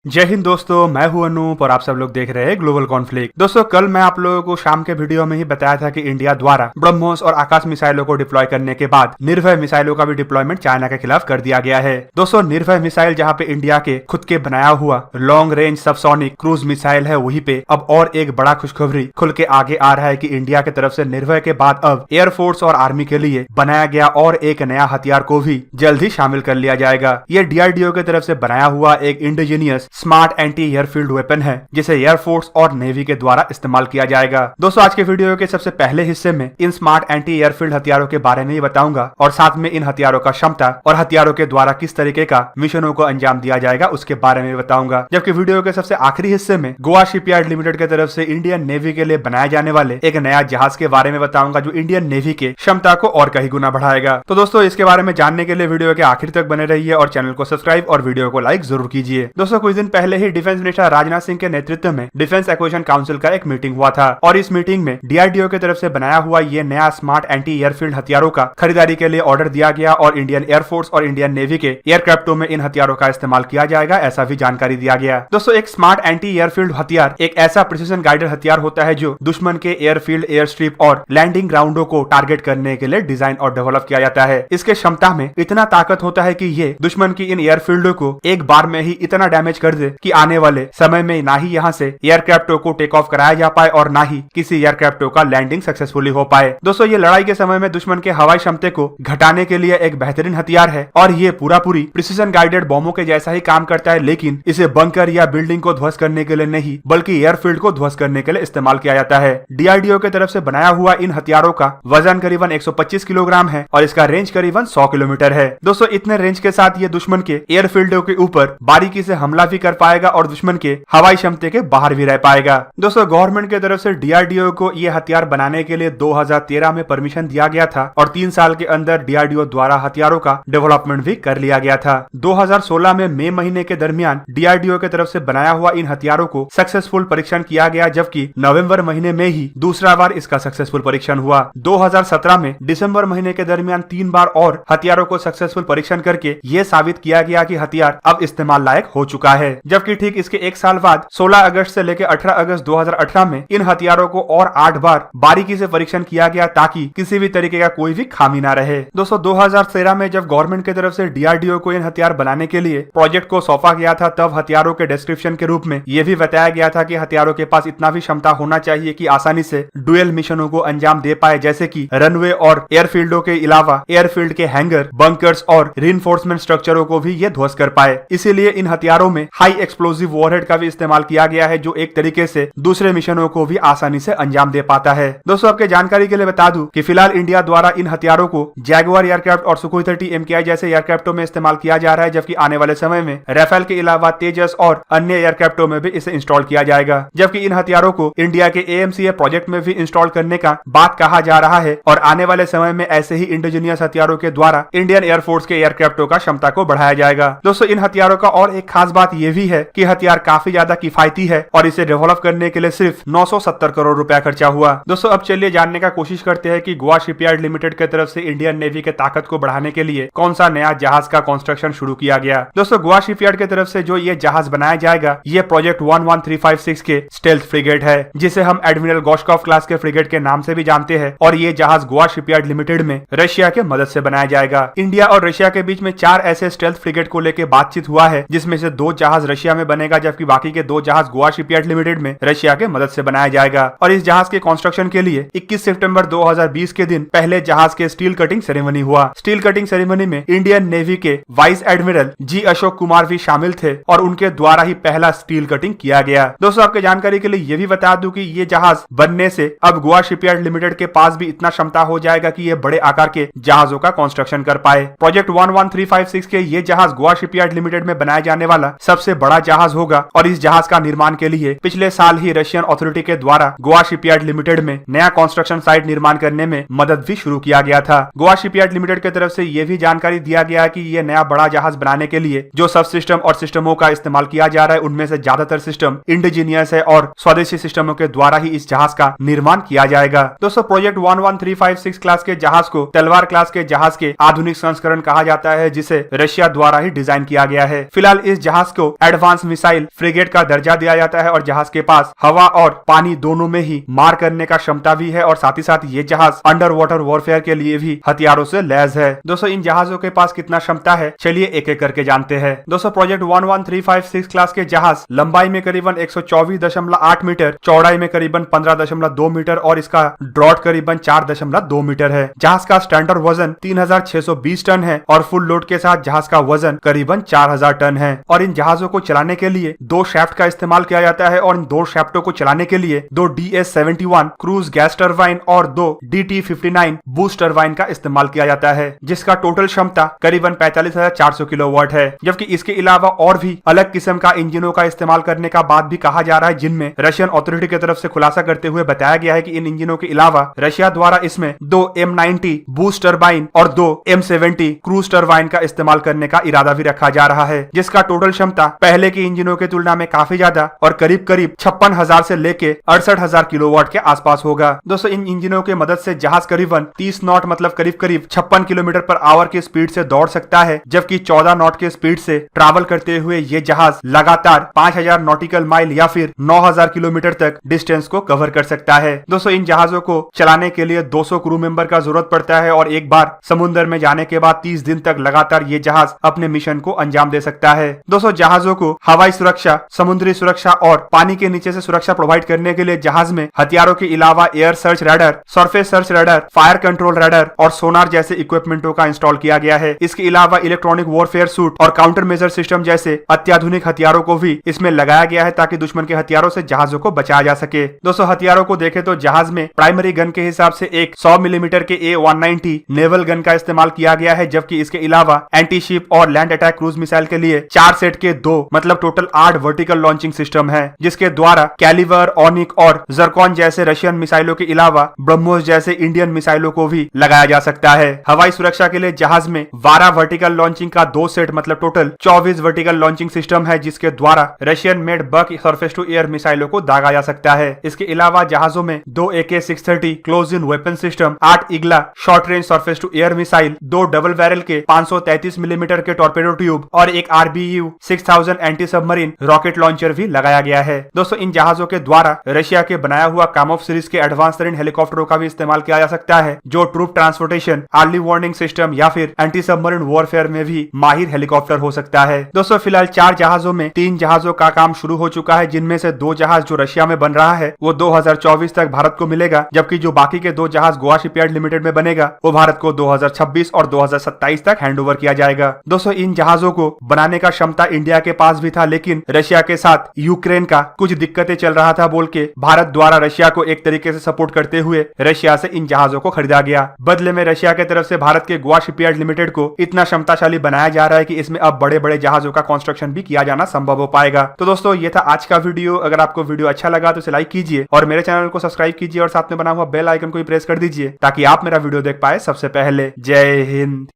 जय हिंद दोस्तों, मैं हूं अनूप और आप सब लोग देख रहे हैं ग्लोबल कॉन्फ्लिक्ट। दोस्तों, कल मैं आप लोगों को शाम के वीडियो में ही बताया था कि इंडिया द्वारा ब्रह्मोस और आकाश मिसाइलों को डिप्लॉय करने के बाद निर्भय मिसाइलों का भी डिप्लॉयमेंट चाइना के खिलाफ कर दिया गया है। दोस्तों, निर्भय मिसाइल जहां पे इंडिया के खुद के बनाया हुआ long range subsonic cruise missile है, वहीं पे अब और एक बड़ा खुशखबरी खुल के आगे आ रहा है कि इंडिया की तरफ से निर्भय के बाद अब एयरफोर्स और आर्मी के लिए बनाया गया और एक नया हथियार को भी जल्द ही शामिल कर लिया जाएगा। ये डीआरडीओ की तरफ से बनाया हुआ एक indigenous smart anti airfield weapon है, जिसे एयरफोर्स और नेवी के द्वारा इस्तेमाल किया जाएगा। दोस्तों, आज के वीडियो के सबसे पहले हिस्से में इन स्मार्ट एंटी एयरफील्ड हथियारों के बारे में ही बताऊंगा और साथ में इन हथियारों का क्षमता और हथियारों के द्वारा किस तरीके का मिशनों को अंजाम दिया जाएगा उसके बारे में बताऊंगा। जबकि वीडियो के सबसे आखिरी हिस्से में गोवा शिपयार्ड लिमिटेड की तरफ से इंडियन नेवी के लिए बनाए जाने वाले एक नया जहाज के बारे में बताऊंगा, जो इंडियन नेवी के क्षमता को और कहीं गुना बढ़ाएगा। तो दोस्तों, इसके बारे में जानने के लिए वीडियो के आखिर तक बने रहिए और चैनल को सब्सक्राइब और वीडियो को लाइक जरूर कीजिए। दोस्तों, कुछ दिन पहले ही डिफेंस मिनिस्टर राजनाथ सिंह के नेतृत्व में डिफेंस एक्विजिशन काउंसिल का एक मीटिंग हुआ था और इस मीटिंग में डीआरडीओ की तरफ से बनाया हुआ ये नया स्मार्ट एंटी एयरफील्ड हथियारों का खरीदारी के लिए ऑर्डर दिया गया और इंडियन एयरफोर्स और इंडियन नेवी के एयरक्राफ्टों में इन हथियारों का इस्तेमाल किया जाएगा, ऐसा भी जानकारी दिया गया। दोस्तों, एक स्मार्ट एंटी एयरफील्ड हथियार एक ऐसा प्रिसिजन गाइडेड हथियार होता है जो दुश्मन के एयरफील्ड, एयर स्ट्रिप और लैंडिंग ग्राउंडों को टारगेट करने के लिए डिजाइन और डेवलप किया जाता है। इसके क्षमता में इतना ताकत होता है कि ये दुश्मन की इन एयरफील्डों को एक बार में ही इतना डैमेज कर दे कि आने वाले समय में ना ही यहाँ से एयरक्राफ्टों को टेक ऑफ कराया जा पाए और ना ही किसी एयरक्राफ्टों का लैंडिंग सक्सेसफुली हो पाए। दोस्तों, ये लड़ाई के समय में दुश्मन के हवाई क्षमता को घटाने के लिए एक बेहतरीन हथियार है और ये पूरी प्रिसिजन गाइडेड बॉम्बों के जैसा ही काम करता है, लेकिन इसे बंकर या बिल्डिंग को ध्वस्त करने के लिए नहीं बल्कि एयरफील्ड को ध्वस्त करने के लिए इस्तेमाल किया जाता है। डीआरडीओ की तरफ से बनाया हुआ इन हथियारों का वजन करीबन 125 किलोग्राम है और इसका रेंज करीबन 100 किलोमीटर है। दोस्तों, इतने रेंज के साथ ये दुश्मन के एयरफील्डों के ऊपर बारीकी से हमला भी कर पाएगा और दुश्मन के हवाई क्षमता के बाहर भी रह पाएगा। दोस्तों, गवर्नमेंट की तरफ से डीआरडीओ को ये हथियार बनाने के लिए 2013 में परमिशन दिया गया था और 3 साल के अंदर डीआरडीओ द्वारा हथियारों का डेवलपमेंट भी कर लिया गया था। 2016 में मई महीने के दरमियान डीआरडीओ की तरफ से बनाया हुआ इन हथियारों को सक्सेसफुल परीक्षण किया गया, जबकि नवंबर महीने में ही दूसरा बार इसका सक्सेसफुल परीक्षण हुआ। 2017 में दिसंबर महीने के दरमियान 3 बार और हथियारों को सक्सेसफुल परीक्षण करके ये साबित किया गया कि हथियार अब इस्तेमाल लायक हो चुका है। जबकि ठीक इसके एक साल बाद 16 अगस्त से लेकर 18 अगस्त 2018 में इन हथियारों को और 8 बार बारीकी से परीक्षण किया गया ताकि किसी भी तरीके का कोई भी खामी ना रहे। दोस्तों, 2013 में जब गवर्नमेंट की तरफ से डीआरडीओ को इन हथियार बनाने के लिए प्रोजेक्ट को सौंपा गया था, तब हथियारों के डिस्क्रिप्शन के रूप में यह भी बताया गया था कि हथियारों के पास इतना भी क्षमता होना चाहिए कि आसानी से डुअल मिशनों को अंजाम दे पाए, जैसे कि रनवे और एयरफील्डों के अलावा एयरफील्ड के हैंगर, बंकर्स और रीइंफोर्समेंट स्ट्रक्चरों को भी ये ध्वस्त कर पाए। इसीलिए इन हथियारों में हाई एक्सप्लोसिव वॉरहेड का भी इस्तेमाल किया गया है, जो एक तरीके से दूसरे मिशनों को भी आसानी से अंजाम दे पाता है। दोस्तों, आपके जानकारी के लिए बता दूं कि फिलहाल इंडिया द्वारा इन हथियारों को जैगुआर एयरक्राफ्ट और सुखोई 30 MKI जैसे एयरक्राफ्टों में इस्तेमाल किया जा रहा है, जबकि आने वाले समय में राफेल के अलावा तेजस और अन्य एयरक्राफ्टों में भी इसे इंस्टॉल किया जाएगा। जबकि इन हथियारों को इंडिया के AMCA प्रोजेक्ट में भी इंस्टॉल करने का बात कहा जा रहा है और आने वाले समय में ऐसे ही इंडिजीनियस हथियारों के द्वारा इंडियन एयरफोर्स के एयरक्राफ्टों का क्षमता को बढ़ाया जाएगा। दोस्तों, इन हथियारों का और एक खास बात यह भी है कि हथियार काफी ज्यादा किफायती है और इसे डेवलप करने के लिए सिर्फ 970 करोड़ रुपया खर्चा हुआ। दोस्तों, अब चलिए जानने का कोशिश करते हैं कि गोवा शिपयार्ड लिमिटेड की तरफ से इंडियन नेवी के ताकत को बढ़ाने के लिए कौन सा नया जहाज का कंस्ट्रक्शन शुरू किया गया। दोस्तों, गोवा शिपयार्ड की तरफ से जो ये जहाज बनाया जाएगा, ये प्रोजेक्ट 11356 के स्टेल्थ फ्रिगेट है, जिसे हम एडमिरल गोशकॉफ क्लास के फ्रिगेट के नाम से भी जानते हैं और ये जहाज गोवा शिपयार्ड लिमिटेड में रशिया के मदद से बनाया जाएगा। इंडिया और रशिया के बीच में 4 ऐसे स्टेल्थ फ्रिगेट को लेकर बातचीत हुआ है, जिसमें से 2 जहाज रशिया में बनेगा, जबकि बाकी के 2 जहाज गोवा शिपयार्ड लिमिटेड में रशिया के मदद से बनाया जाएगा। और इस जहाज के कंस्ट्रक्शन के लिए 21 सितंबर 2020 के दिन पहले जहाज के स्टील कटिंग सेरेमनी हुआ। स्टील कटिंग सेरेमनी में इंडियन नेवी के vice admiral G Ashok Kumar भी शामिल थे और उनके द्वारा ही पहला स्टील कटिंग किया गया। दोस्तों, आपके जानकारी के लिए ये भी बता दूं कि ये जहाज बनने से अब गोवा शिपयार्ड लिमिटेड के पास भी इतना क्षमता हो जाएगा कि ये बड़े आकार के जहाजों का कंस्ट्रक्शन कर पाए। प्रोजेक्ट 11356 के ये जहाज गोवा शिपयार्ड लिमिटेड में बनाया जाने वाला सबसे बड़ा जहाज होगा और इस जहाज का निर्माण के लिए पिछले साल ही रशियन अथॉरिटी के द्वारा गोवा शिपयार्ड लिमिटेड में नया कंस्ट्रक्शन साइट निर्माण करने में मदद भी शुरू किया गया था। गोवा शिपयार्ड लिमिटेड की तरफ से यह भी जानकारी दिया गया है कि ये नया बड़ा जहाज बनाने के लिए जो सब सिस्टम और सिस्टमों का इस्तेमाल किया जा रहा है, उनमें से ज्यादातर सिस्टम इंडिजीनियस है और स्वदेशी सिस्टमों के द्वारा ही इस जहाज का निर्माण किया जाएगा। दोस्तों, प्रोजेक्ट 11356 क्लास के जहाज को तलवार क्लास के जहाज के आधुनिक संस्करण कहा जाता है, जिसे रशिया द्वारा ही डिजाइन किया गया है। फिलहाल इस जहाज को एडवांस मिसाइल फ्रिगेट का दर्जा दिया जाता है और जहाज के पास हवा और पानी दोनों में ही मार करने का क्षमता भी है और साथ ही साथ ये जहाज अंडर वाटर वॉरफेयर के लिए भी हथियारों से लैस है। दोस्तों इन जहाजों के पास कितना क्षमता है चलिए एक एक करके जानते हैं। दोस्तों प्रोजेक्ट 11356 क्लास के जहाज लंबाई में करीबन 124.8 मीटर, चौड़ाई में करीबन 15.2 मीटर और इसका ड्रॉट करीबन 4.2 मीटर है। जहाज का स्टैंडर्ड वजन 3620 टन है और फुल लोड के साथ जहाज का वजन करीबन 4000 टन है। और इन जहाजों को चलाने के लिए 2 शैफ्ट का इस्तेमाल किया जाता है और इन 2 शैफ्टों को चलाने के लिए 2 DS-71 क्रूज गैस टरबाइन और 2 DT-59 बूस्ट टरबाइन का इस्तेमाल किया जाता है, जिसका टोटल क्षमता करीबन 45,400 किलोवाट है। जबकि इसके अलावा और भी अलग किस्म का इंजनों का इस्तेमाल करने का बात भी कहा जा रहा है, जिनमें रशियन अथॉरिटी की तरफ से खुलासा करते हुए बताया गया है कि इन इंजनों के अलावा रशिया द्वारा इसमें 2 M90 बूस्ट टरबाइन और 2 M70 क्रूज टरबाइन का इस्तेमाल करने का इरादा भी रखा जा रहा है, जिसका टोटल क्षमता पहले के इंजनों की तुलना में काफी ज्यादा और करीब 56,000 से लेके 68,000 किलोवाट के आसपास होगा। दोस्तों इन इंजनों की मदद से जहाज करीबन 30 नॉट मतलब करीब 56 किलोमीटर पर आवर की स्पीड से दौड़ सकता है, जबकि 14 नॉट की स्पीड से ट्रैवल करते हुए ये जहाज लगातार 5000 नॉटिकल माइल या फिर 9000 किलोमीटर तक डिस्टेंस को कवर कर सकता है। दोस्तों इन जहाजों को चलाने के लिए 200 क्रू मेंबर का जरूरत पड़ता है और एक बार समुद्र में जाने के बाद 30 दिन तक लगातार ये जहाज अपने मिशन को अंजाम दे सकता है। दोस्तों जहाजों को हवाई सुरक्षा, समुद्री सुरक्षा और पानी के नीचे से सुरक्षा प्रोवाइड करने के लिए जहाज में हथियारों के अलावा air search radar, surface search radar, fire control radar और सोनार जैसे इक्विपमेंटों का इंस्टॉल किया गया है। इसके अलावा इलेक्ट्रॉनिक वॉरफेयर सूट और काउंटर मेजर सिस्टम जैसे अत्याधुनिक हथियारों को भी इसमें लगाया गया है ताकि दुश्मन के हथियारों से जहाजों को बचाया जा सके। दोस्तों हथियारों को देखें तो जहाज में प्राइमरी गन के हिसाब से एक 100 मिलीमीटर के A190 नेवल गन का इस्तेमाल किया गया है, जबकि इसके अलावा एंटी शिप और लैंड अटैक क्रूज मिसाइल के लिए 4 सेट के 2 मतलब टोटल 8 वर्टिकल लॉन्चिंग सिस्टम है, जिसके द्वारा कैलिवर, ओनिक और जर्कॉन जैसे रशियन मिसाइलों के अलावा ब्रह्मोस जैसे इंडियन मिसाइलों को भी लगाया जा सकता है। हवाई सुरक्षा के लिए जहाज में 12 वर्टिकल लॉन्चिंग का 2 सेट मतलब टोटल 24 वर्टिकल लॉन्चिंग सिस्टम है, जिसके द्वारा Russian made Buk surface to air मिसाइलों को दागा जा सकता है। इसके अलावा जहाजों में 2 AK-630 close in weapon system, 8 Igla short range surface to air missile, 2 double barrel के 533 मिलीमीटर के टॉर्पेडो ट्यूब और एक RBU 6000 anti submarine rocket launcher भी लगाया गया है। दोस्तों इन जहाजों के द्वारा रशिया के बनाया हुआ कामोफ सीरीज के एडवांस तरीन हेलीकॉप्टरों का भी इस्तेमाल किया जा सकता है, जो troop transportation, early warning system या फिर एंटी सबमरीन वॉरफेयर में भी माहिर हेलीकॉप्टर हो सकता है। दोस्तों फिलहाल 4 जहाजों में 3 जहाजों का काम शुरू हो चुका है, जिनमें से 2 जहाज जो रशिया में बन रहा है वो 2024 तक भारत को मिलेगा, जबकि जो बाकी के 2 जहाज गोवा शिपयार्ड लिमिटेड में बनेगा वो भारत को 2026 और 2027 तक हैंडओवर किया जाएगा। दोस्तों इन जहाजों को बनाने का क्षमता इंडिया के पास भी था, लेकिन रशिया के साथ यूक्रेन का कुछ दिक्कतें चल रहा था बोल के भारत द्वारा रशिया को एक तरीके से सपोर्ट करते हुए रशिया से इन जहाजों को खरीदा गया। बदले में रशिया की तरफ से भारत के गोवा शिपयार्ड लिमिटेड को इतना क्षमताशाली बनाया जा रहा है कि इसमें अब बड़े बड़े जहाजों का कंस्ट्रक्शन भी किया जाना संभव हो पाएगा। तो दोस्तों ये था आज का वीडियो। अगर आपको वीडियो अच्छा लगा तो इसे लाइक कीजिए और मेरे चैनल को सब्सक्राइब कीजिए और साथ में बना हुआ बेल आइकन को भी प्रेस कर दीजिए ताकि आप मेरा वीडियो देख पाए सबसे पहले। जय हिंद।